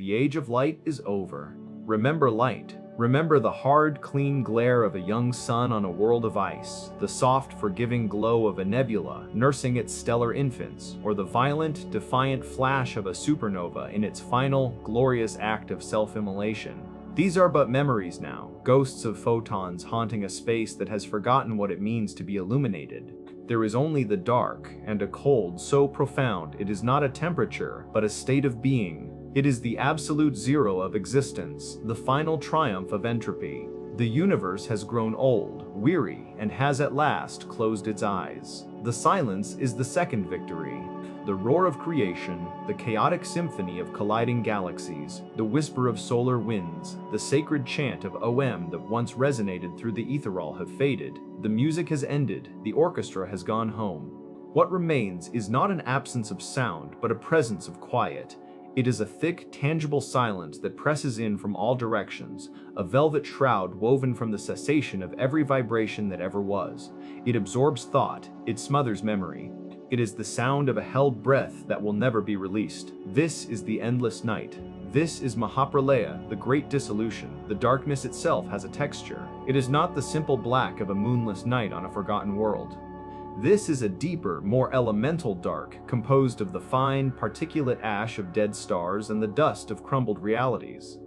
The age of light is over. Remember light. Remember the hard, clean glare of a young sun on a world of ice, the soft, forgiving glow of a nebula nursing its stellar infants, or the violent, defiant flash of a supernova in its final, glorious act of self-immolation. These are but memories now, ghosts of photons haunting a space that has forgotten what it means to be illuminated. There is only the dark, and a cold so profound it is not a temperature, but a state of being. It is the absolute zero of existence, the final triumph of entropy. The universe has grown old, weary, and has at last closed its eyes. The silence is the second victory. The roar of creation, the chaotic symphony of colliding galaxies, the whisper of solar winds, the sacred chant of OM that once resonated through the ethereal have faded. The music has ended, the orchestra has gone home. What remains is not an absence of sound, but a presence of quiet. It is a thick, tangible silence that presses in from all directions, a velvet shroud woven from the cessation of every vibration that ever was. It absorbs thought, it smothers memory. It is the sound of a held breath that will never be released. This is the endless night. This is Mahapralaya, the Great Dissolution. The darkness itself has a texture. It is not the simple black of a moonless night on a forgotten world. This is a deeper, more elemental dark, composed of the fine, particulate ash of dead stars and the dust of crumbled realities.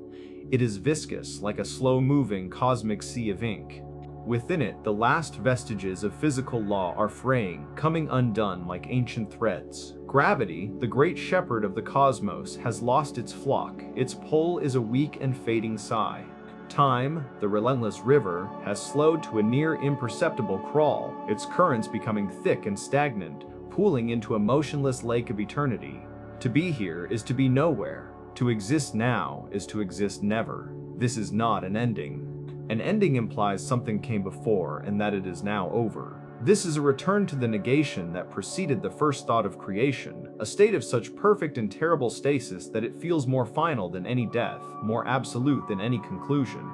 It is viscous, like a slow-moving cosmic sea of ink. Within it, the last vestiges of physical law are fraying, coming undone like ancient threads. Gravity, the great shepherd of the cosmos, has lost its flock. Its pull is a weak and fading sigh. Time, the relentless river, has slowed to a near imperceptible crawl, its currents becoming thick and stagnant, pooling into a motionless lake of eternity. To be here is to be nowhere. To exist now is to exist never. This is not an ending. An ending implies something came before and that it is now over. This is a return to the negation that preceded the first thought of creation, a state of such perfect and terrible stasis that it feels more final than any death, more absolute than any conclusion.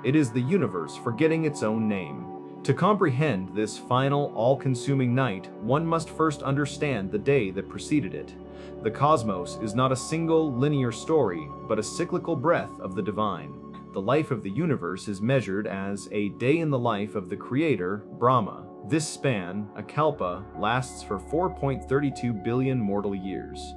It is the universe forgetting its own name. To comprehend this final, all-consuming night, one must first understand the day that preceded it. The cosmos is not a single, linear story, but a cyclical breath of the divine. The life of the universe is measured as a day in the life of the creator, Brahma. This span, a kalpa, lasts for 4.32 billion mortal years.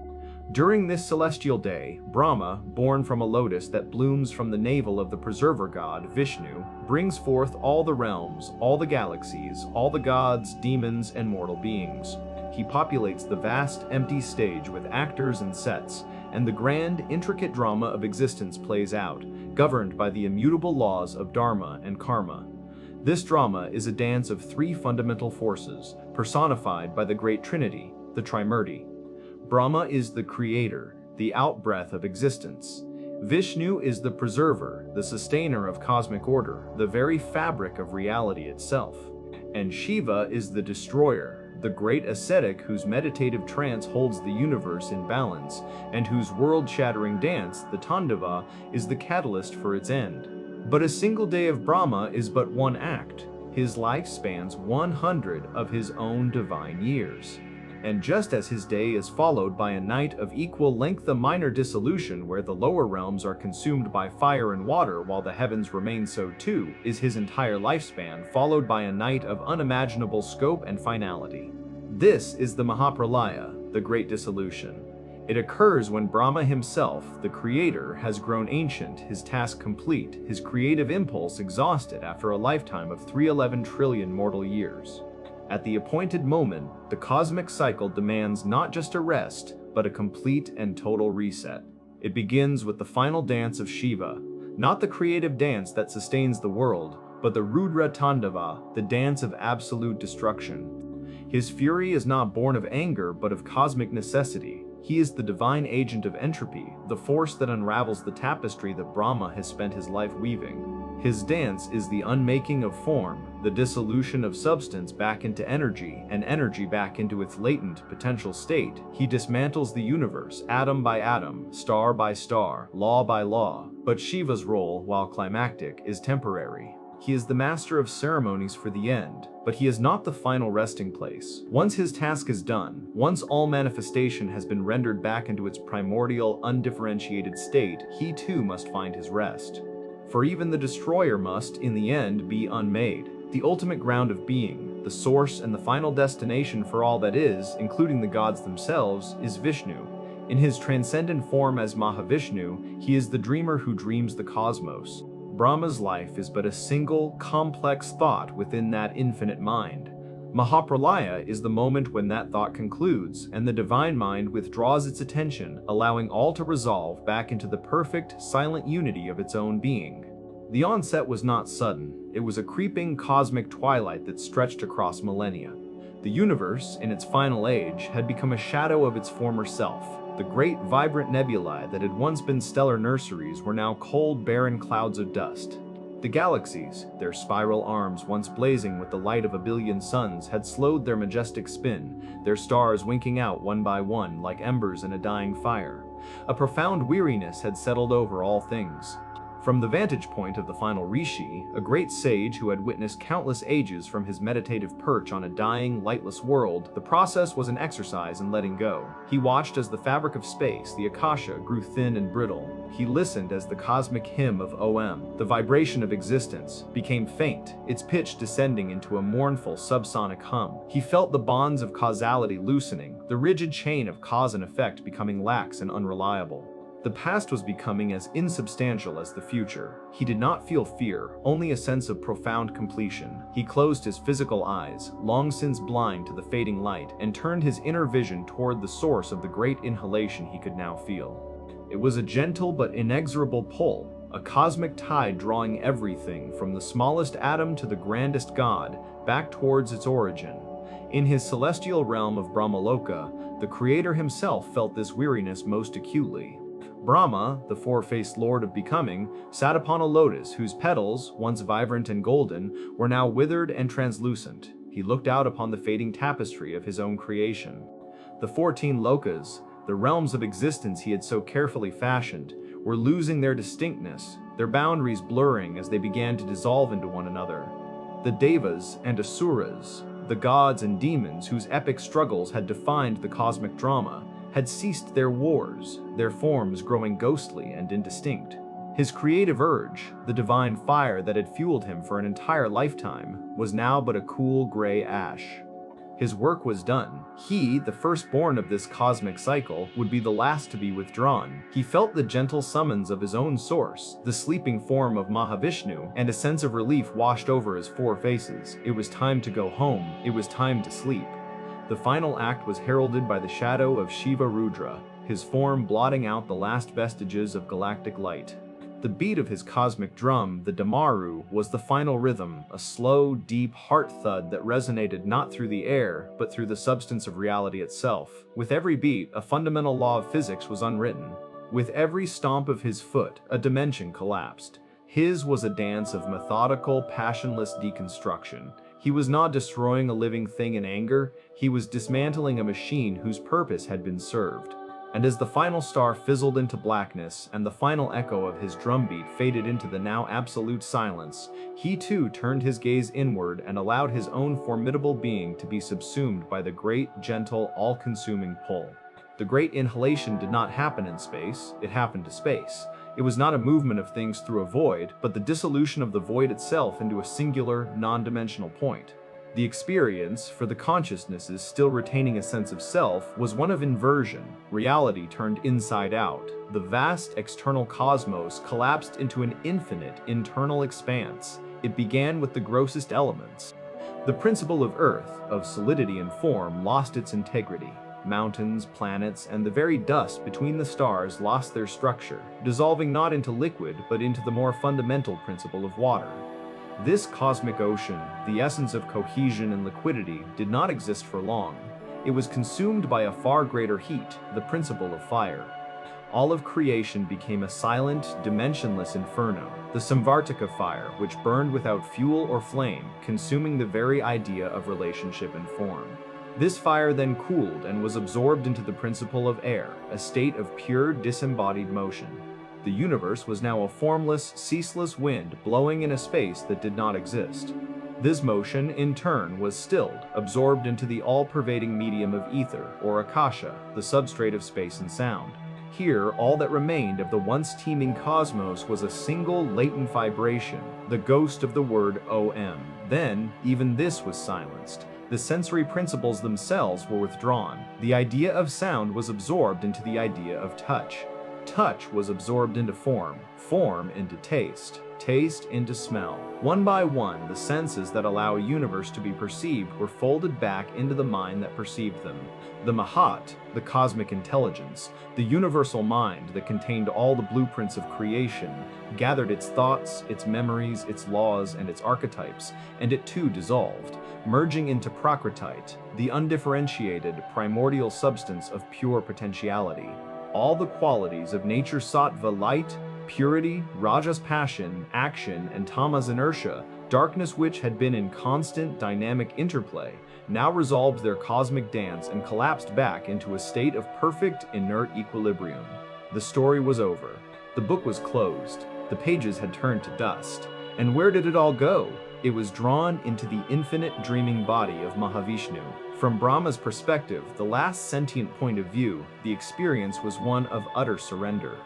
During this celestial day, Brahma, born from a lotus that blooms from the navel of the preserver god, Vishnu, brings forth all the realms, all the galaxies, all the gods, demons, and mortal beings. He populates the vast, empty stage with actors and sets, and the grand, intricate drama of existence plays out, governed by the immutable laws of dharma and karma. This drama is a dance of three fundamental forces, personified by the Great Trinity, the Trimurti. Brahma is the creator, the outbreath of existence. Vishnu is the preserver, the sustainer of cosmic order, the very fabric of reality itself. And Shiva is the destroyer, the great ascetic whose meditative trance holds the universe in balance, and whose world-shattering dance, the Tandava, is the catalyst for its end. But a single day of Brahma is but one act. His life spans 100 of his own divine years. And just as his day is followed by a night of equal length, the minor dissolution where the lower realms are consumed by fire and water while the heavens remain, so too is his entire lifespan, followed by a night of unimaginable scope and finality. This is the Mahapralaya, the Great Dissolution. It occurs when Brahma himself, the creator, has grown ancient, his task complete, his creative impulse exhausted after a lifetime of 311 trillion mortal years. At the appointed moment, the cosmic cycle demands not just a rest, but a complete and total reset. It begins with the final dance of Shiva, not the creative dance that sustains the world, but the Rudra Tandava, the dance of absolute destruction. His fury is not born of anger, but of cosmic necessity. He is the divine agent of entropy, the force that unravels the tapestry that Brahma has spent his life weaving. His dance is the unmaking of form, the dissolution of substance back into energy, and energy back into its latent potential state. He dismantles the universe, atom by atom, star by star, law by law. But Shiva's role, while climactic, is temporary. He is the master of ceremonies for the end, but he is not the final resting place. Once his task is done, once all manifestation has been rendered back into its primordial, undifferentiated state, he too must find his rest. For even the destroyer must, in the end, be unmade. The ultimate ground of being, the source and the final destination for all that is, including the gods themselves, is Vishnu. In his transcendent form as Mahavishnu, he is the dreamer who dreams the cosmos. Brahma's life is but a single, complex thought within that infinite mind. Mahapralaya is the moment when that thought concludes, and the divine mind withdraws its attention, allowing all to resolve back into the perfect, silent unity of its own being. The onset was not sudden. It was a creeping cosmic twilight that stretched across millennia. The universe, in its final age, had become a shadow of its former self. The great, vibrant nebulae that had once been stellar nurseries were now cold, barren clouds of dust. The galaxies, their spiral arms once blazing with the light of a billion suns, had slowed their majestic spin, their stars winking out one by one like embers in a dying fire. A profound weariness had settled over all things. From the vantage point of the final rishi, a great sage who had witnessed countless ages from his meditative perch on a dying, lightless world, the process was an exercise in letting go. He watched as the fabric of space, the akasha, grew thin and brittle. He listened as the cosmic hymn of Om, the vibration of existence, became faint, its pitch descending into a mournful subsonic hum. He felt the bonds of causality loosening, the rigid chain of cause and effect becoming lax and unreliable. The past was becoming as insubstantial as the future. He did not feel fear, only a sense of profound completion. He closed his physical eyes, long since blind to the fading light, and turned his inner vision toward the source of the great inhalation he could now feel. It was a gentle but inexorable pull, a cosmic tide drawing everything from the smallest atom to the grandest god back towards its origin. In his celestial realm of Brahmaloka, the creator himself felt this weariness most acutely. Brahma, the four-faced lord of becoming, sat upon a lotus whose petals, once vibrant and golden, were now withered and translucent. He looked out upon the fading tapestry of his own creation. The 14 lokas, the realms of existence he had so carefully fashioned, were losing their distinctness, their boundaries blurring as they began to dissolve into one another. The devas and asuras, the gods and demons whose epic struggles had defined the cosmic drama, had ceased their wars, their forms growing ghostly and indistinct. His creative urge, the divine fire that had fueled him for an entire lifetime, was now but a cool gray ash. His work was done. He, the firstborn of this cosmic cycle, would be the last to be withdrawn. He felt the gentle summons of his own source, the sleeping form of Mahavishnu, and a sense of relief washed over his four faces. It was time to go home. It was time to sleep. The final act was heralded by the shadow of Shiva Rudra, his form blotting out the last vestiges of galactic light. The beat of his cosmic drum, the Damaru, was the final rhythm, a slow, deep heart thud that resonated not through the air, but through the substance of reality itself. With every beat, a fundamental law of physics was unwritten. With every stomp of his foot, a dimension collapsed. His was a dance of methodical, passionless deconstruction. He was not destroying a living thing in anger, he was dismantling a machine whose purpose had been served. And as the final star fizzled into blackness and the final echo of his drumbeat faded into the now absolute silence, he too turned his gaze inward and allowed his own formidable being to be subsumed by the great, gentle, all-consuming pull. The great inhalation did not happen in space, it happened to space. It was not a movement of things through a void, but the dissolution of the void itself into a singular, non-dimensional point. The experience, for the consciousnesses still retaining a sense of self, was one of inversion. Reality turned inside out. The vast external cosmos collapsed into an infinite internal expanse. It began with the grossest elements. The principle of Earth, of solidity and form, lost its integrity. Mountains, planets, and the very dust between the stars lost their structure, dissolving not into liquid, but into the more fundamental principle of water. This cosmic ocean, the essence of cohesion and liquidity, did not exist for long. It was consumed by a far greater heat, the principle of fire. All of creation became a silent, dimensionless inferno, the Samvartika fire, which burned without fuel or flame, consuming the very idea of relationship and form. This fire then cooled and was absorbed into the principle of air, a state of pure disembodied motion. The universe was now a formless, ceaseless wind blowing in a space that did not exist. This motion, in turn, was stilled, absorbed into the all-pervading medium of ether, or akasha, the substrate of space and sound. Here, all that remained of the once teeming cosmos was a single latent vibration, the ghost of the word Om. Then, even this was silenced. The sensory principles themselves were withdrawn. The idea of sound was absorbed into the idea of touch. Touch was absorbed into form, form into taste, taste into smell. One by one, the senses that allow a universe to be perceived were folded back into the mind that perceived them. The Mahat, the cosmic intelligence, the universal mind that contained all the blueprints of creation, gathered its thoughts, its memories, its laws, and its archetypes, and it too dissolved, merging into Prakritite, the undifferentiated, primordial substance of pure potentiality. All the qualities of nature sattva light, purity, rajas passion, action, and tamas inertia, darkness which had been in constant dynamic interplay, now resolved their cosmic dance and collapsed back into a state of perfect inert equilibrium. The story was over. The book was closed. The pages had turned to dust. And where did it all go? It was drawn into the infinite dreaming body of Mahavishnu. From Brahma's perspective, the last sentient point of view, the experience was one of utter surrender.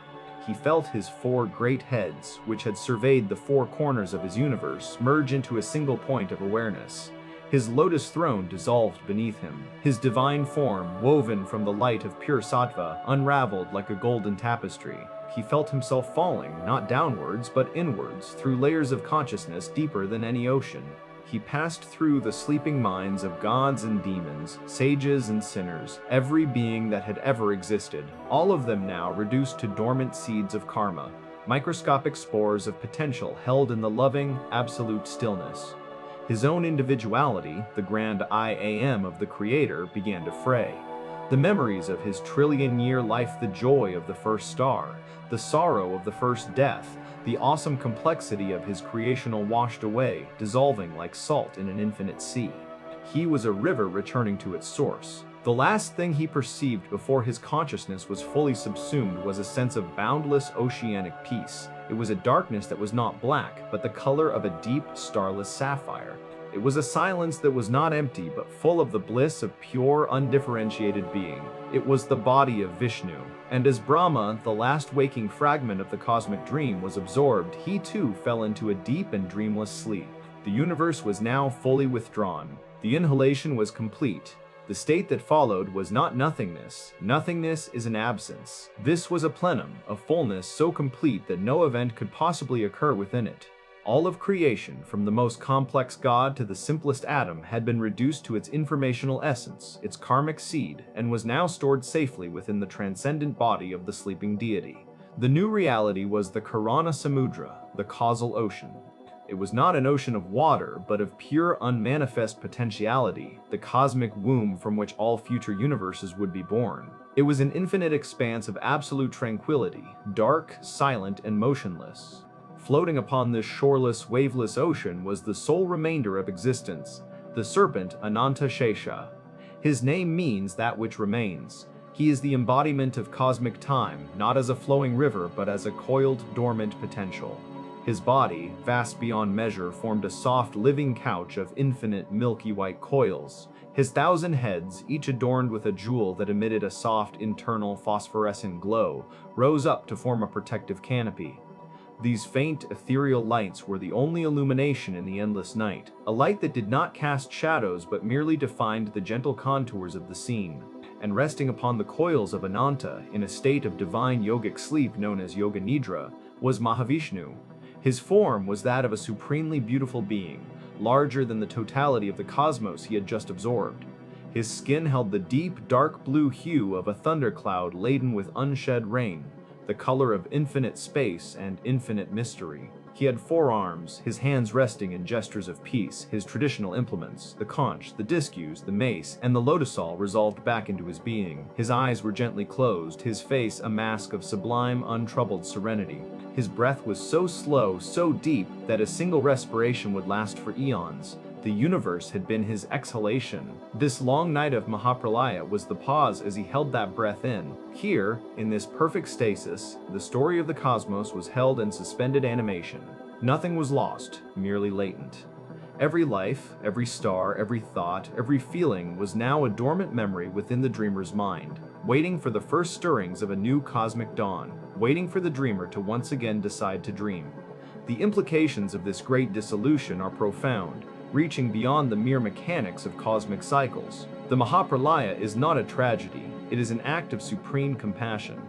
He felt his four great heads, which had surveyed the four corners of his universe, merge into a single point of awareness. His lotus throne dissolved beneath him. His divine form, woven from the light of pure sattva, unraveled like a golden tapestry. He felt himself falling, not downwards, but inwards, through layers of consciousness deeper than any ocean. He passed through the sleeping minds of gods and demons, sages and sinners, every being that had ever existed, all of them now reduced to dormant seeds of karma, microscopic spores of potential held in the loving, absolute stillness. His own individuality, the grand I Am of the Creator, began to fray. The memories of his trillion-year life, the joy of the first star, the sorrow of the first death, the awesome complexity of his creational washed away, dissolving like salt in an infinite sea. He was a river returning to its source. The last thing he perceived before his consciousness was fully subsumed was a sense of boundless oceanic peace. It was a darkness that was not black, but the color of a deep, starless sapphire. It was a silence that was not empty, but full of the bliss of pure, undifferentiated being. It was the body of Vishnu. And as Brahma, the last waking fragment of the cosmic dream, was absorbed, he too fell into a deep and dreamless sleep. The universe was now fully withdrawn. The inhalation was complete. The state that followed was not nothingness. Nothingness is an absence. This was a plenum, a fullness so complete that no event could possibly occur within it. All of creation, from the most complex god to the simplest atom, had been reduced to its informational essence, its karmic seed, and was now stored safely within the transcendent body of the sleeping deity. The new reality was the Karana Samudra, the causal ocean. It was not an ocean of water, but of pure unmanifest potentiality, the cosmic womb from which all future universes would be born. It was an infinite expanse of absolute tranquility, dark, silent, and motionless. Floating upon this shoreless, waveless ocean was the sole remainder of existence, the serpent Ananta Shesha. His name means that which remains. He is the embodiment of cosmic time, not as a flowing river, but as a coiled, dormant potential. His body, vast beyond measure, formed a soft, living couch of infinite, milky white coils. His 1,000 heads, each adorned with a jewel that emitted a soft, internal, phosphorescent glow, rose up to form a protective canopy. These faint, ethereal lights were the only illumination in the endless night, a light that did not cast shadows but merely defined the gentle contours of the scene. And resting upon the coils of Ananta, in a state of divine yogic sleep known as Yoga Nidra, was Mahavishnu. His form was that of a supremely beautiful being, larger than the totality of the cosmos he had just absorbed. His skin held the deep, dark blue hue of a thundercloud laden with unshed rain, the color of infinite space and infinite mystery. He had 4 arms, his hands resting in gestures of peace, his traditional implements, the conch, the discus, the mace, and the lotusol resolved back into his being. His eyes were gently closed, his face a mask of sublime, untroubled serenity. His breath was so slow, so deep, that a single respiration would last for eons. The universe had been his exhalation. This long night of Mahapralaya was the pause as he held that breath in. Here, in this perfect stasis, the story of the cosmos was held in suspended animation. Nothing was lost, merely latent. Every life, every star, every thought, every feeling was now a dormant memory within the dreamer's mind, waiting for the first stirrings of a new cosmic dawn, waiting for the dreamer to once again decide to dream. The implications of this great dissolution are profound, reaching beyond the mere mechanics of cosmic cycles. The Mahapralaya is not a tragedy, it is an act of supreme compassion.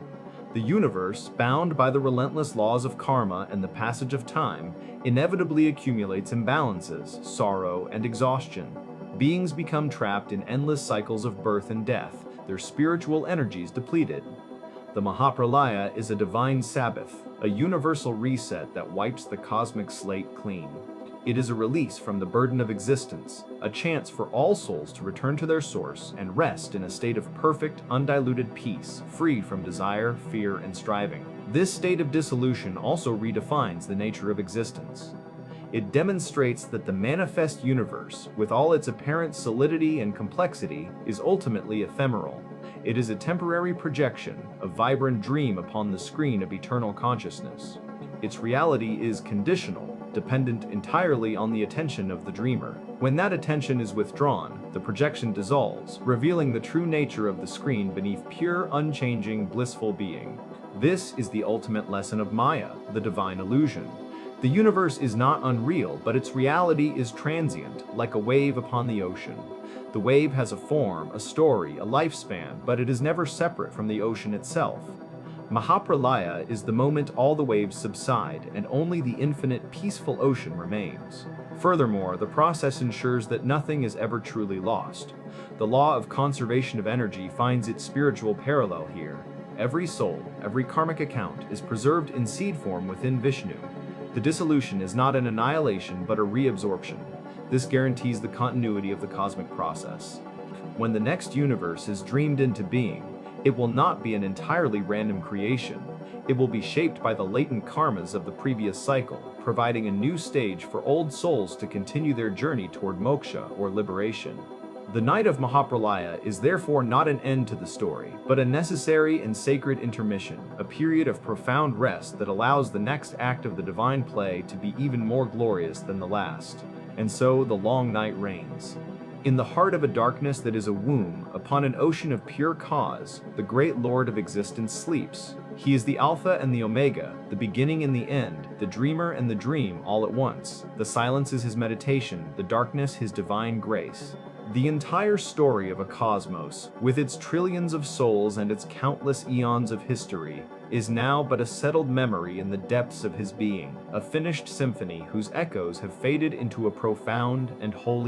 The universe, bound by the relentless laws of karma and the passage of time, inevitably accumulates imbalances, sorrow, and exhaustion. Beings become trapped in endless cycles of birth and death, their spiritual energies depleted. The Mahapralaya is a divine Sabbath, a universal reset that wipes the cosmic slate clean. It is a release from the burden of existence, a chance for all souls to return to their source and rest in a state of perfect, undiluted peace, free from desire, fear, and striving. This state of dissolution also redefines the nature of existence. It demonstrates that the manifest universe, with all its apparent solidity and complexity, is ultimately ephemeral. It is a temporary projection, a vibrant dream upon the screen of eternal consciousness. Its reality is conditional, dependent entirely on the attention of the dreamer. When that attention is withdrawn, the projection dissolves, revealing the true nature of the screen beneath pure, unchanging, blissful being. This is the ultimate lesson of Maya, the divine illusion. The universe is not unreal, but its reality is transient, like a wave upon the ocean. The wave has a form, a story, a lifespan, but it is never separate from the ocean itself. Mahapralaya is the moment all the waves subside and only the infinite peaceful ocean remains. Furthermore, the process ensures that nothing is ever truly lost. The law of conservation of energy finds its spiritual parallel here. Every soul, every karmic account is preserved in seed form within Vishnu. The dissolution is not an annihilation but a reabsorption. This guarantees the continuity of the cosmic process. When the next universe is dreamed into being, it will not be an entirely random creation. It will be shaped by the latent karmas of the previous cycle, providing a new stage for old souls to continue their journey toward moksha or liberation. The night of Mahapralaya is therefore not an end to the story, but a necessary and sacred intermission, a period of profound rest that allows the next act of the divine play to be even more glorious than the last. And so the long night reigns. In the heart of a darkness that is a womb, upon an ocean of pure cause, the great Lord of existence sleeps. He is the Alpha and the Omega, the beginning and the end, the dreamer and the dream all at once. The silence is his meditation, the darkness his divine grace. The entire story of a cosmos, with its trillions of souls and its countless eons of history, is now but a settled memory in the depths of his being, a finished symphony whose echoes have faded into a profound and holy